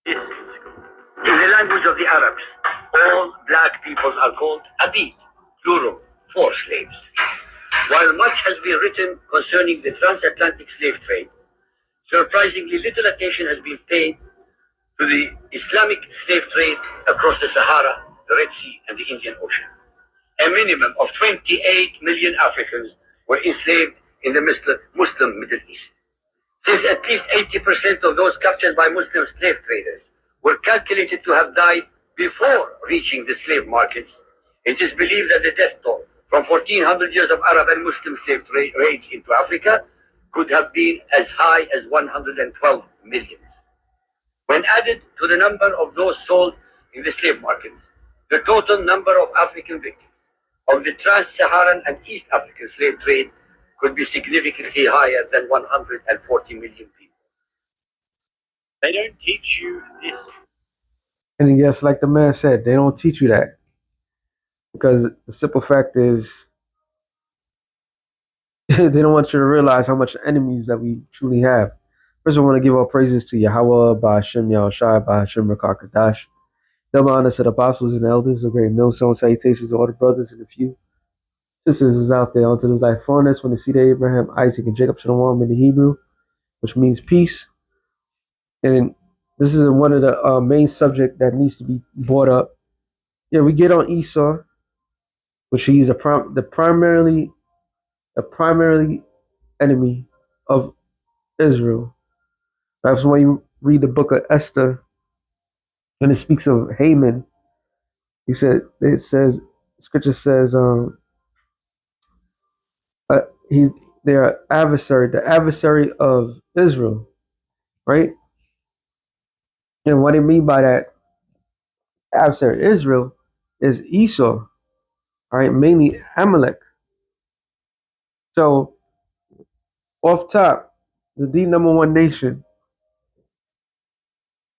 this in school. In the language of the Arabs, all black peoples are called abid, plural, for slaves. While much has been written concerning the transatlantic slave trade, surprisingly little attention has been paid to the Islamic slave trade across the Sahara, the Red Sea, and the Indian Ocean. A minimum of 28 million Africans were enslaved in the Muslim Middle East. Since at least 80% of those captured by Muslim slave traders were calculated to have died before reaching the slave markets, it is believed that the death toll from 1400 years of Arab and Muslim slave raids into Africa could have been as high as 112 million. When added to the number of those sold in the slave markets, the total number of African victims of the trans-Saharan and East African slave trade could be significantly higher than 140 million people. They don't teach you this. And yes, like the man said, they don't teach you that. Because the simple fact is, they don't want you to realize how much enemies that we truly have. First, I want to give all praises to Yahweh, Ba'ashem Yahushai, Ba'ashem Rakakadash. Double honor to the apostles and elders, the great millstone salutations to all the brothers and the few sisters is out there onto this life fullness when the seed of Abraham, Isaac, and Jacob Shalom in the Hebrew, which means peace. And this is one of the main subject that needs to be brought up. Yeah, we get on Esau, which he's the primarily enemy of Israel. That's when you read the book of Esther, and it speaks of Haman. Scripture says, he's their adversary, the adversary of Israel, right? And what I mean by that adversary Israel is Esau, right? Mainly Amalek. So off top, the number one nation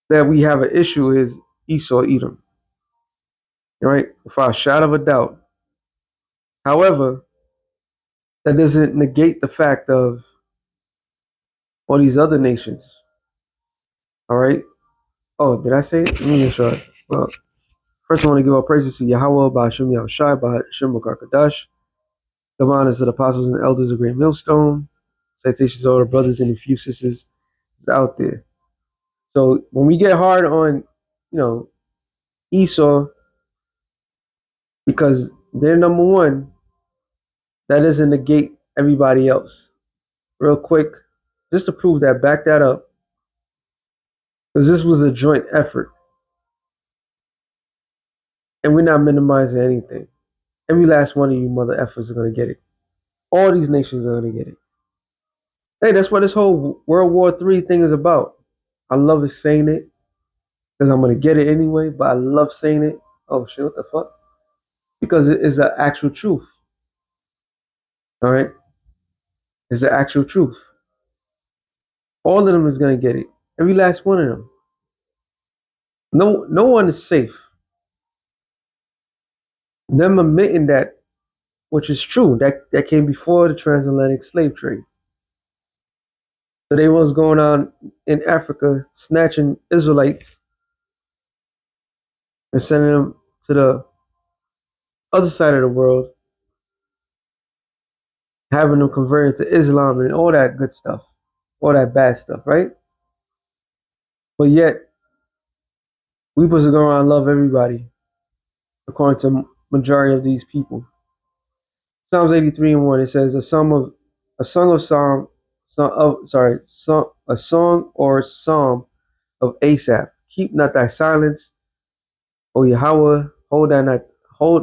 that we have an issue is Esau, Edom, right? Without a shadow of a doubt. However, that doesn't negate the fact of all these other nations. All right. Oh, did I say it? Let me make sure. Well, first I want to give all praises to Yahweh, Ba'ashem Yahushai, Ba'ashem Rakakadash. The honors of the apostles and elders of Great Millstone. Citations to all the brothers and the few sisters out there. So when we get hard on, Esau, because they're number one, that doesn't negate everybody else. Real quick, just to prove that, back that up, because this was a joint effort. And we're not minimizing anything. Every last one of you mother effers are going to get it. All these nations are going to get it. Hey, that's what this whole World War III thing is about. I love saying it because I'm going to get it anyway, but I love saying it. Oh, shit, what the fuck? Because it is the actual truth. All right? It's the actual truth. All of them is going to get it. Every last one of them. No one is safe. Them admitting that, which is true, that came before the transatlantic slave trade. So they was going on in Africa snatching Israelites and sending them to the other side of the world, having them converted to Islam and all that good stuff, all that bad stuff, right? But yet, we supposed to go around and love everybody, according to majority of these people. Psalms 83:1, it says a song or psalm of Asaph. Keep not thy silence, O Yahweh, hold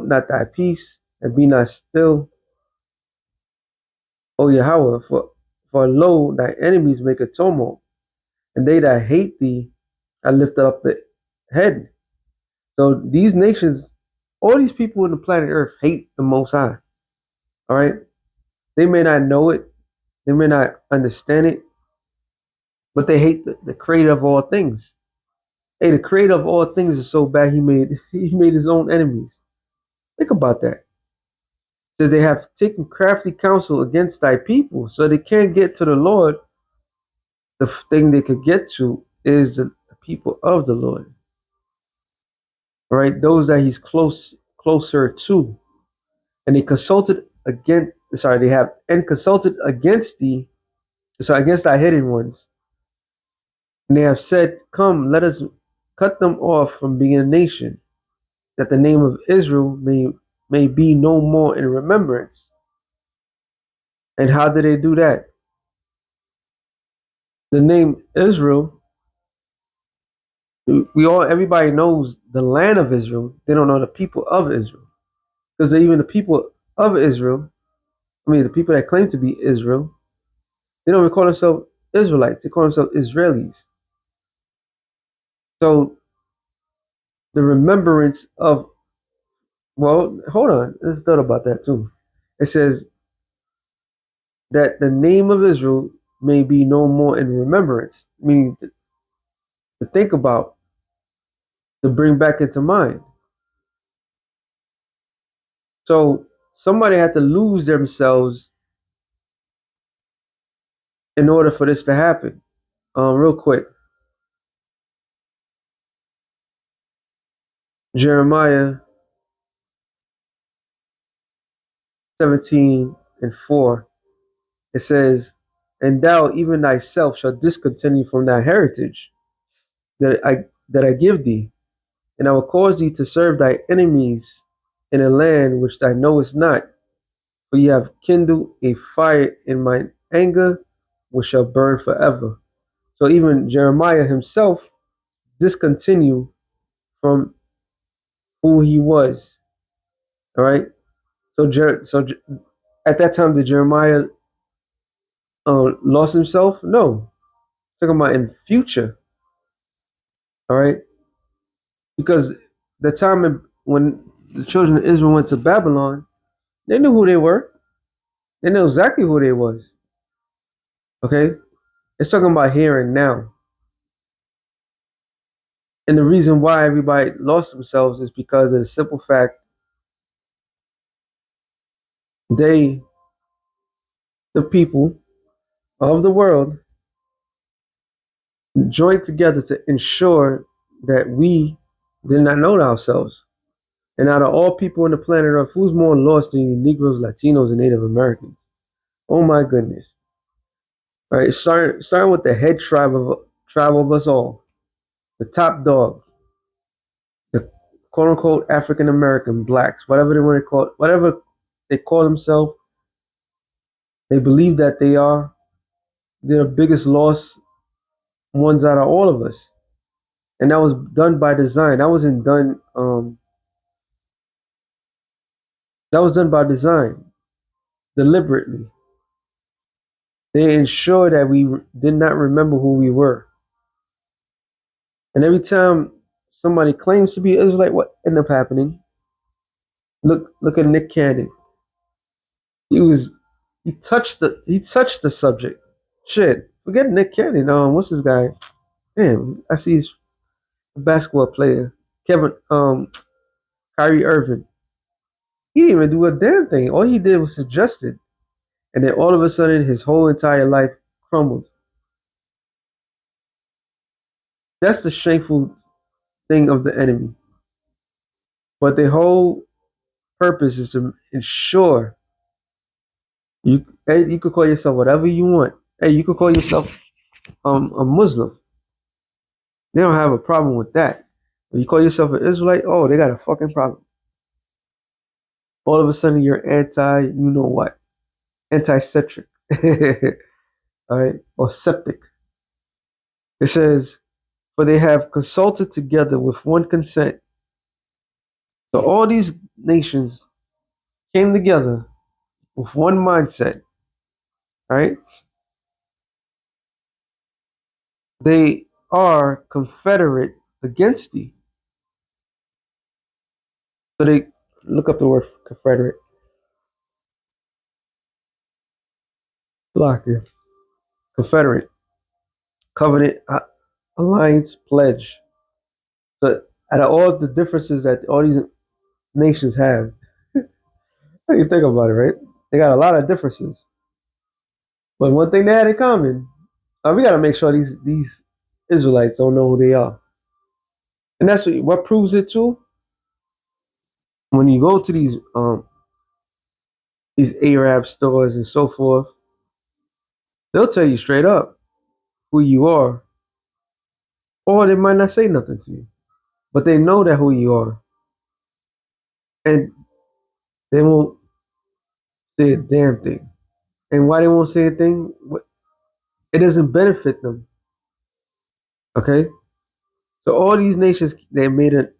not thy peace, and be not still, O Yahweh, for lo, thy enemies make a tumult, and they that hate thee are lifted up the head. So these nations, all these people on the planet Earth hate the Most High. All right? They may not know it, they may not understand it, but they hate the creator of all things. Hey, the creator of all things is so bad he made his own enemies. Think about that. So they have taken crafty counsel against thy people, so they can't get to the Lord. The thing they could get to is the people of the Lord. Right? Those that he's closer to. And they consulted against they have and consulted against against our hidden ones. And they have said, come, let us cut them off from being a nation, that the name of Israel may be no more in remembrance. And how did they do that? The name Israel, everybody knows the land of Israel. They don't know the people of Israel. Because even the people of Israel, the people that claim to be Israel, they don't even call themselves Israelites. They call themselves Israelis. So the remembrance of, well, hold on. Let's thought about that too. It says that the name of Israel may be no more in remembrance, meaning to think about, to bring back into mind. So somebody had to lose themselves in order for this to happen. Real quick, Jeremiah 17:4. It says, "And thou even thyself shalt discontinue from thy heritage that I give thee, and I will cause thee to serve thy enemies in a land which thou knowest not, for ye have kindled a fire in mine anger, which shall burn forever." So even Jeremiah himself discontinued from who he was. All right. So at that time, did Jeremiah lost himself? No. Talking about in future. All right. Because the time when the children of Israel went to Babylon, they knew who they were. They knew exactly who they was. Okay. It's talking about here and now. And the reason why everybody lost themselves is because of the simple fact they, the people of the world, joined together to ensure that we did not know ourselves. And out of all people on the planet Earth, who's more lost than Negroes, Latinos, and Native Americans? Oh my goodness! All right, starting with the head tribe of us all, the top dog, the quote unquote African American blacks, whatever they want to call it, whatever they call themselves, they believe that they are. They're the biggest lost ones out of all of us, and that was done by design. That wasn't done. That was done by design, deliberately. They ensured that we did not remember who we were. And every time somebody claims to be Israelite, what ended up happening? Look at Nick Cannon. He touched the subject. Shit, forget Nick Cannon. What's this guy? Damn, I see he's a basketball player. Kyrie Irving. He didn't even do a damn thing. All he did was suggest it, and then all of a sudden, his whole entire life crumbled. That's the shameful thing of the enemy. But the whole purpose is to ensure you could call yourself whatever you want. Hey, you could call yourself a Muslim. They don't have a problem with that. When you call yourself an Israelite, oh, they got a fucking problem. All of a sudden, you're you know what, anti-centric, all right, or septic. It says, for they have consulted together with one consent. So all these nations came together with one mindset, all right? They are confederate against thee. So they look up the word confederate. Block here. Confederate. Covenant, alliance, pledge. So out of all the differences that all these nations have, how do you think about it, right? They got a lot of differences. But one thing they had in common, we got to make sure these Israelites don't know who they are. And that's what proves it too. When you go to these Arab stores and so forth, they'll tell you straight up who you are, or they might not say nothing to you, but they know that who you are, and they won't say a damn thing. And why they won't say a thing? It doesn't benefit them. Okay, so all these nations they made it.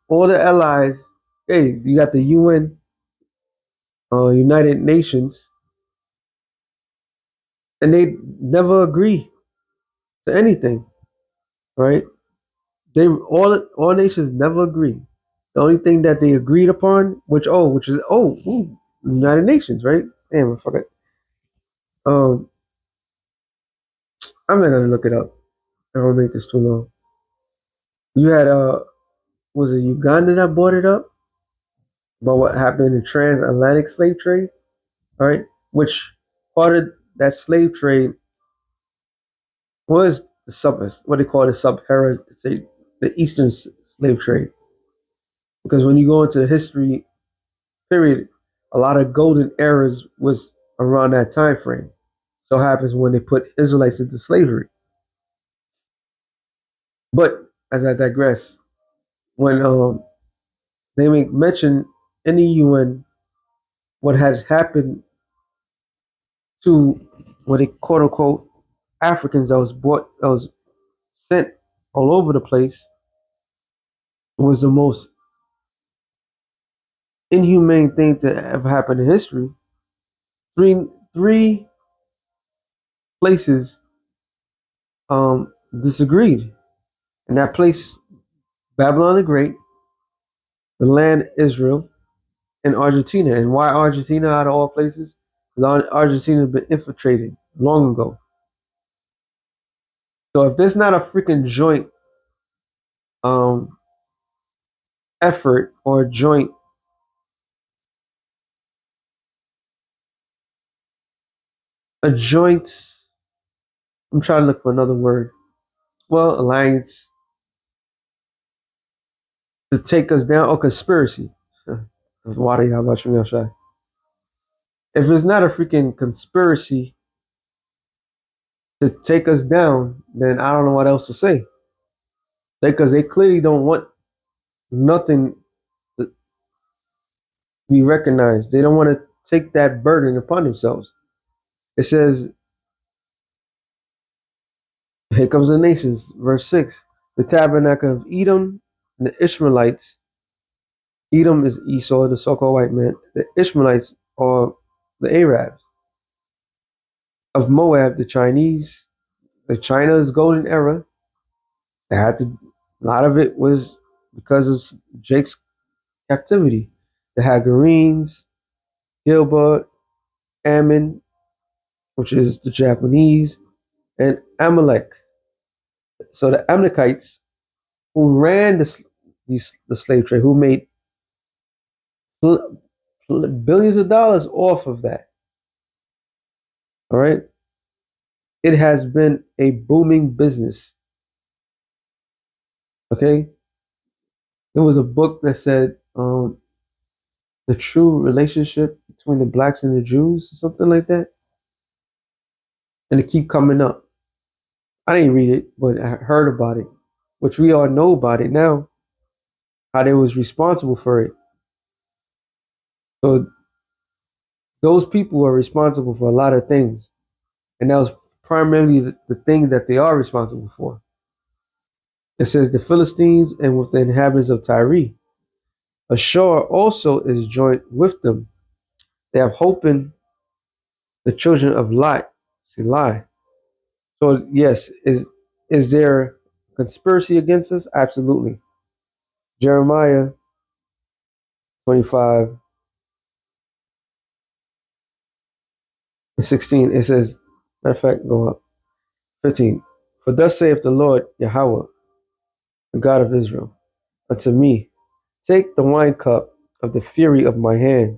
All the allies. Hey, you got the UN, United Nations, and they never agree to anything. Right? They all nations never agree. The only thing that they agreed upon, which is United Nations, right? Damn, I forgot. Um, I'm not gonna look it up. I don't make this too long. You had was it Uganda that brought it up about what happened in the transatlantic slave trade? All right, which part of that slave trade was what they call the sub-Saharan, say the Eastern slave trade. Because when you go into the history period, a lot of golden eras was around that time frame. So happens when they put Israelites into slavery. But as I digress, when they make mention in the UN what had happened to what they quote unquote Africans that was sent all over the place was the most inhumane thing to ever happen in history. Three places disagreed. And that place, Babylon the Great, the land Israel, and Argentina. And why Argentina out of all places? Because Argentina has been infiltrated long ago. So if there's not a freaking joint um, effort or a joint, I'm trying to look for another word. Well, alliance to take us down, or conspiracy. Why how about you, Shy? If it's not a freaking conspiracy to take us down, then I don't know what else to say. Because they clearly don't want nothing to be recognized. They don't want to take that burden upon themselves. It says, here comes the nations, verse 6. The tabernacle of Edom and the Ishmaelites. Edom is Esau, the so-called white man. The Ishmaelites are the Arabs. Of Moab, the Chinese. The China's golden era. They had to, a lot of it was because of Jake's captivity. The Hagarenes, Gilbert, Ammon, which is the Japanese, and Amalek. So the Amalekites who ran the slave trade, who made billions of dollars off of that. All right. It has been a booming business. Okay. There was a book that said the true relationship between the blacks and the Jews, or something like that. And it keep coming up. I didn't read it, but I heard about it, which we all know about it now, how they was responsible for it. So those people were responsible for a lot of things. And that was primarily the thing that they are responsible for. It says the Philistines and with the inhabitants of Tyre. Ashur also is joined with them. They have hope in the children of Lot. See, lie. So yes, is there conspiracy against us? Absolutely. Jeremiah 25 and 16. It says, matter of fact, go up. 15. For thus saith the Lord Yahweh, the God of Israel, unto me, take the wine cup of the fury of my hand,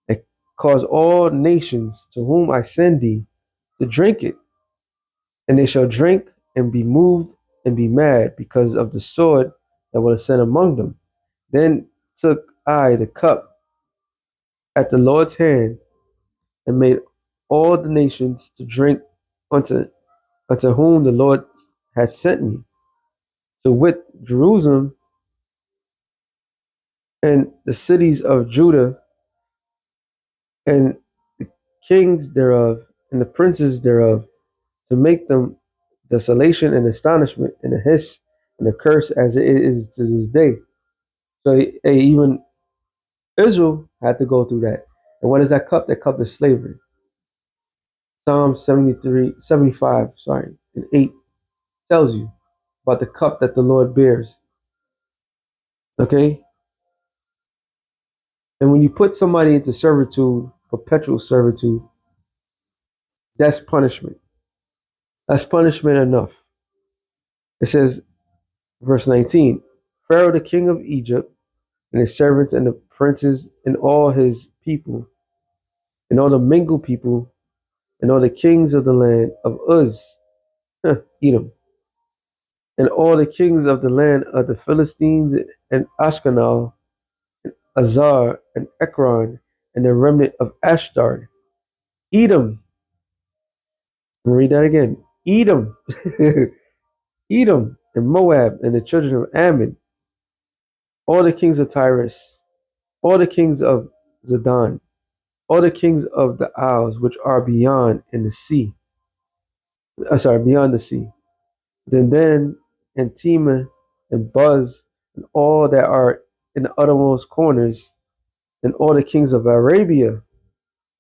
and cause all nations to whom I send thee to drink it, and they shall drink and be moved and be mad because of the sword that was sent among them. Then took I the cup at the Lord's hand, and made all the nations to drink unto whom the Lord had sent me. So with Jerusalem and the cities of Judah and the kings thereof and the princes thereof, to make them desolation and astonishment and a hiss and a curse as it is to this day. So even Israel had to go through that. And what is that cup? That cup is slavery. Psalm 75, and 8 tells you about the cup that the Lord bears. Okay? And when you put somebody into servitude, perpetual servitude, that's punishment. That's punishment enough. It says, verse 19, Pharaoh the king of Egypt and his servants and the princes and all his people and all the mingled people and all the kings of the land of Uz, Edom, and all the kings of the land of the Philistines and Ashkenaz, and Azar and Ekron, and the remnant of Ashdod. Edom, read that again. Edom, Edom, and Moab, and the children of Ammon, all the kings of Tyrus, all the kings of Zidon, all the kings of the isles which are beyond in the sea. Beyond the sea. Then and Tema and Buz and all that are in the uttermost corners, and all the kings of Arabia,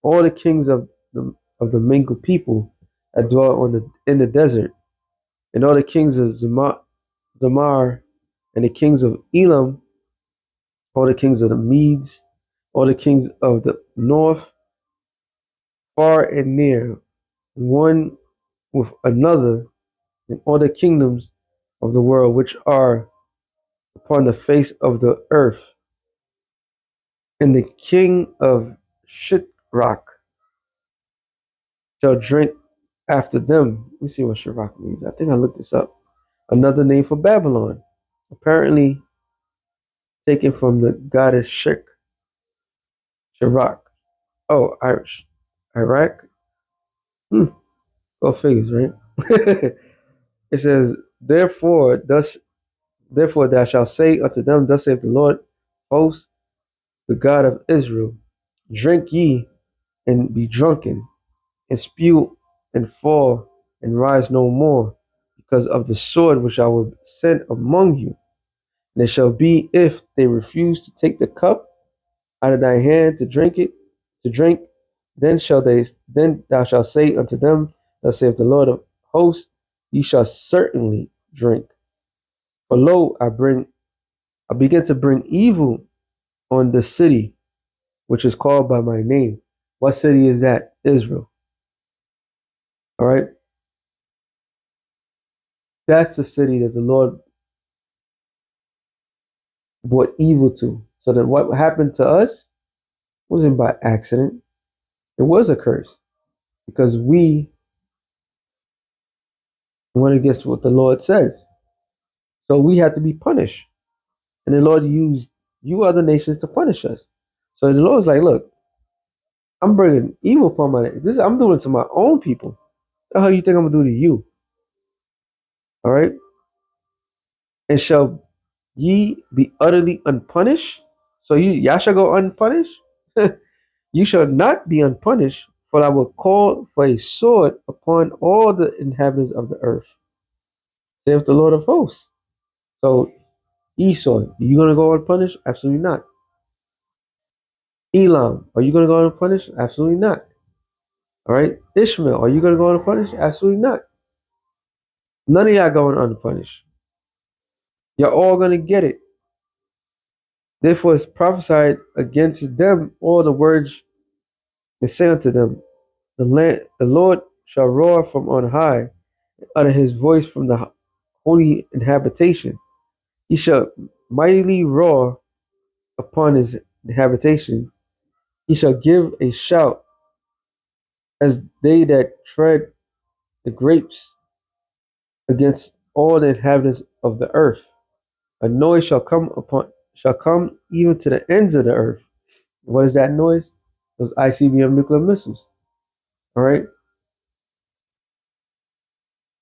all the kings of the mingled people that dwell in the desert, and all the kings of Zamar, and the kings of Elam, all the kings of the Medes, all the kings of the north, far and near, one with another, and all the kingdoms of the world which are upon the face of the earth, and the king of Shitrach shall drink after them. Let me see what Shitrach means. I think I looked this up. Another name for Babylon, apparently taken from the goddess Shirak. Oh, Irish. Iraq? Go figures, right? It says, therefore thou shalt say unto them, thus saith the Lord hosts, the God of Israel, drink ye and be drunken, and spew and fall and rise no more, because of the sword which I will send among you. And it shall be, if they refuse to take the cup out of thy hand to drink, then thou shalt say unto them, thus saith the Lord of hosts, ye shall certainly drink. For lo, I begin to bring evil on the city which is called by my name. What city is that? Israel. All right. That's the city that the Lord brought evil to. So that what happened to us wasn't by accident. It was a curse because we went against what the Lord says. So we had to be punished. And the Lord used you other nations to punish us. So the Lord's like, look, I'm bringing evil upon I'm doing it to my own people. What the hell you think I'm gonna do to you? All right. And shall ye be utterly unpunished? So y'all shall go unpunished? You shall not be unpunished, for I will call for a sword upon all the inhabitants of the earth, saith the Lord of hosts. So Esau, are you gonna go unpunished? Absolutely not. Elam, are you gonna go unpunished? Absolutely not. All right. Ishmael, are you gonna go unpunished? Absolutely not. None of y'all going unpunished. You're all gonna get it. Therefore it's prophesied against them all the words and say unto them, the Lord shall roar from on high, utter his voice from the holy habitation. He shall mightily roar upon his habitation. He shall give a shout as they that tread the grapes against all the inhabitants of the earth. A noise shall come even to the ends of the earth. What is that noise? Those ICBM nuclear missiles. All right.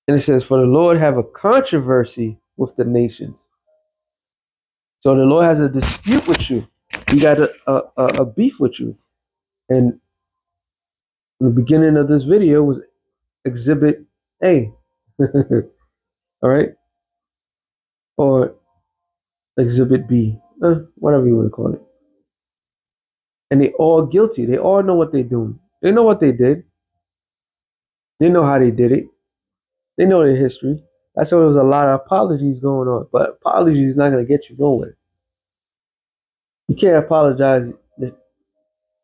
And it says, for the Lord have a controversy with the nations. So the Lord has a dispute with you. He got a beef with you. And the beginning of this video was Exhibit A. All right. Or Exhibit B. Whatever you want to call it. And they all guilty. They all know what they're doing. They know what they did. They know how they did it. They know their history. That's why there was a lot of apologies going on. But apology is not going to get you nowhere. You can't apologize.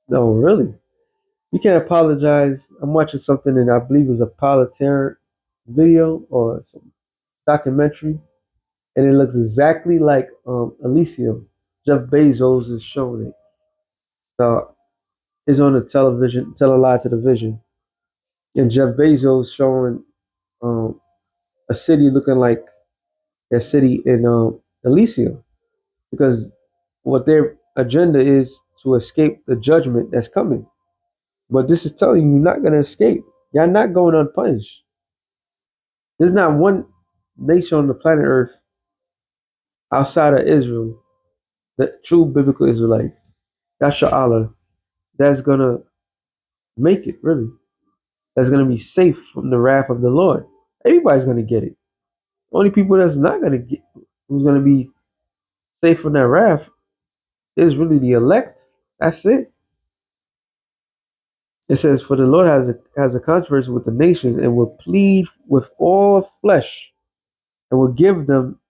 No, really. You can't apologize. I'm watching something and I believe it was a Politician video or some documentary. And it looks exactly like Elysium. Jeff Bezos is showing it. So it's on the television, Telelive television. And Jeff Bezos showing um, a city looking like that city in Elysium, because what their agenda is to escape the judgment that's coming. But this is telling you you're not going to escape. You're not going unpunished. There's not one nation on the planet Earth outside of Israel, the true biblical Israelites, Yasha Allah, that's going to make it, really. That's going to be safe from the wrath of the Lord. Everybody's going to get it. Only people that's not going to get, who's going to be safe from that wrath, is really the elect. That's it. It says, for the Lord has a controversy with the nations and will plead with all flesh and will give them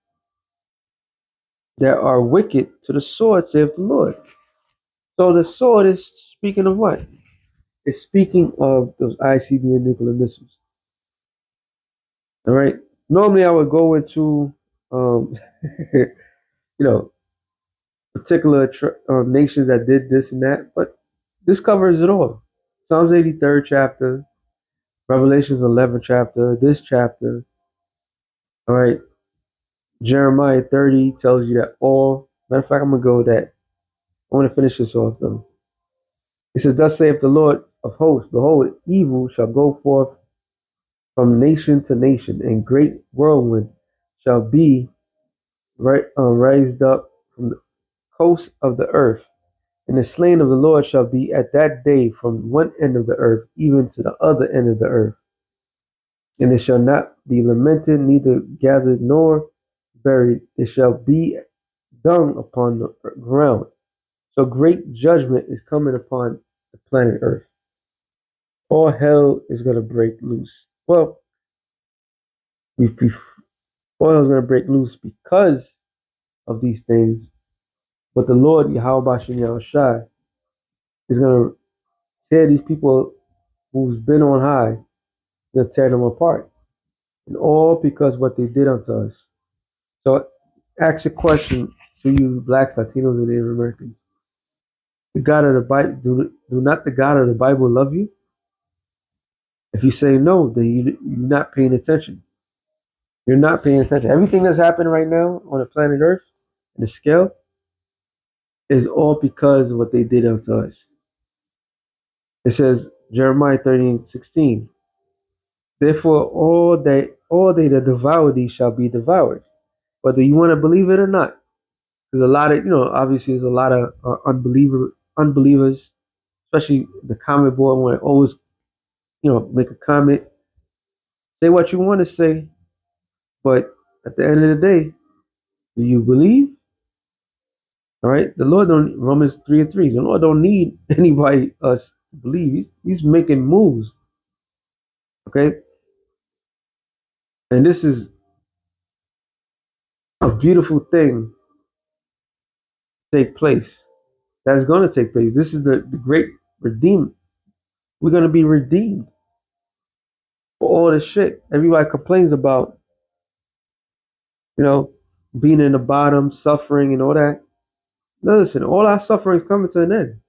that are wicked to the sword, saith the Lord. So the sword is speaking of what? It's speaking of those ICBM nuclear missiles. All right. Normally I would go into, you know, particular nations that did this and that, but this covers it all. Psalms 83rd chapter, Revelations 11th chapter, this chapter. All right. Jeremiah 30 tells you that all. Matter of fact, I'm going to go with that. I want to finish this off though. It says, thus saith the Lord of hosts, behold, evil shall go forth from nation to nation, and great whirlwind shall be raised up from the coast of the earth. And the slain of the Lord shall be at that day from one end of the earth even to the other end of the earth. And it shall not be lamented, neither gathered nor buried. It shall be dung upon the ground. So great judgment is coming upon the planet Earth. All hell is going to break loose. Well, all is going to break loose because of these things. But the Lord, Yahweh Shem Yahushai, is going to tear these people who's been on high, going to tear them apart. And all because what they did unto us. So ask a question to you blacks, Latinos, and Native Americans. The God of the Bible, do not the God of the Bible love you? If you say no, then you're not paying attention. You're not paying attention. Everything that's happening right now on the planet Earth, in the scale, is all because of what they did unto us. It says, Jeremiah 13:16. Therefore, all they that devour thee shall be devoured. Whether you want to believe it or not. There's a lot of, obviously there's a lot of unbelievers, especially the comment board want to always, make a comment, say what you want to say, but at the end of the day, do you believe? All right, the Lord don't. Romans 3:3. The Lord don't need anybody us to believe. He's making moves. Okay, and this is a beautiful thing to take place. That's going to take place. This is the great redeem. We're going to be redeemed for all the shit everybody complains about. Being in the bottom, suffering, and all that. Now listen, all our suffering is coming to an end.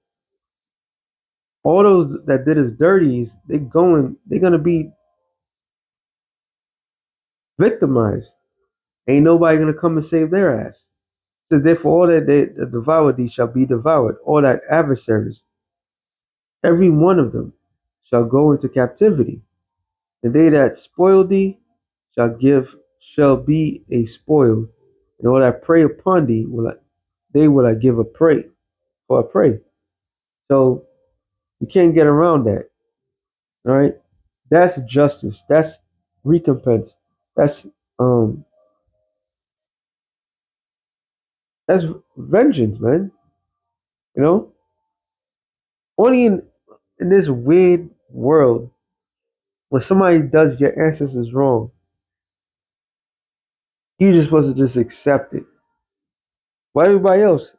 All those that did us dirties, they're gonna be victimized. Ain't nobody gonna come and save their ass. It says, therefore, all that they devour thee shall be devoured. All that adversaries, every one of them, shall go into captivity. And they that spoil thee shall be a spoil. And all that prey upon thee will I give a prey for a prey. So you can't get around that. All right. That's justice. That's recompense. That's um that's vengeance, man. You know? Only in this weird world, when somebody does your ancestors wrong, you just supposed to just accept it. Why everybody else?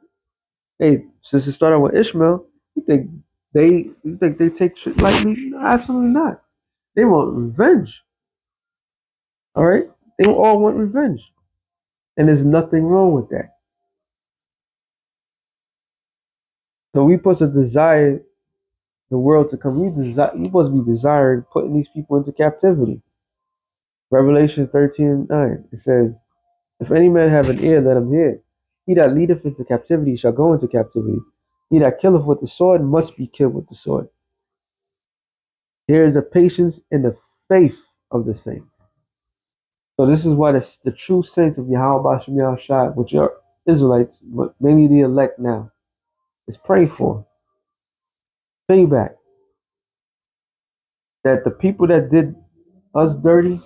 Hey, since it started with Ishmael, you think they take shit lightly? No, absolutely not. They want revenge. All right? They all want revenge. And there's nothing wrong with that. So we supposed to desire the world to come. You supposed to be desiring putting these people into captivity. Revelation 13:9. It says, if any man have an ear, let him hear. He that leadeth into captivity shall go into captivity. He that killeth with the sword must be killed with the sword. There is a patience in the faith of the saints. So this is why the true saints of Yahweh Shem Yahushua, which are Israelites, but mainly the elect now, is prayed for. Payback. That the people that did us dirty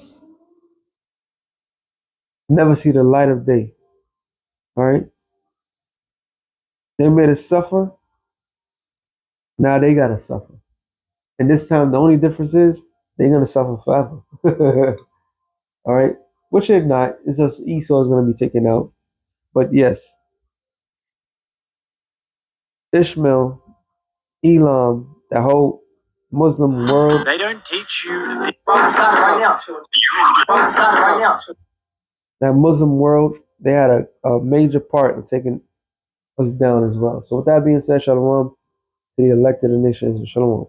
never see the light of day. All right? They made us suffer. Now they gotta suffer. And this time the only difference is they're gonna suffer forever. All right? Which they're not. It's just Esau is gonna be taken out. But yes, Ishmael, Elam, that whole Muslim world. They don't teach you that Muslim world, they had a major part of taking us down as well. So with that being said, Shalom to the elected nations, Shalom.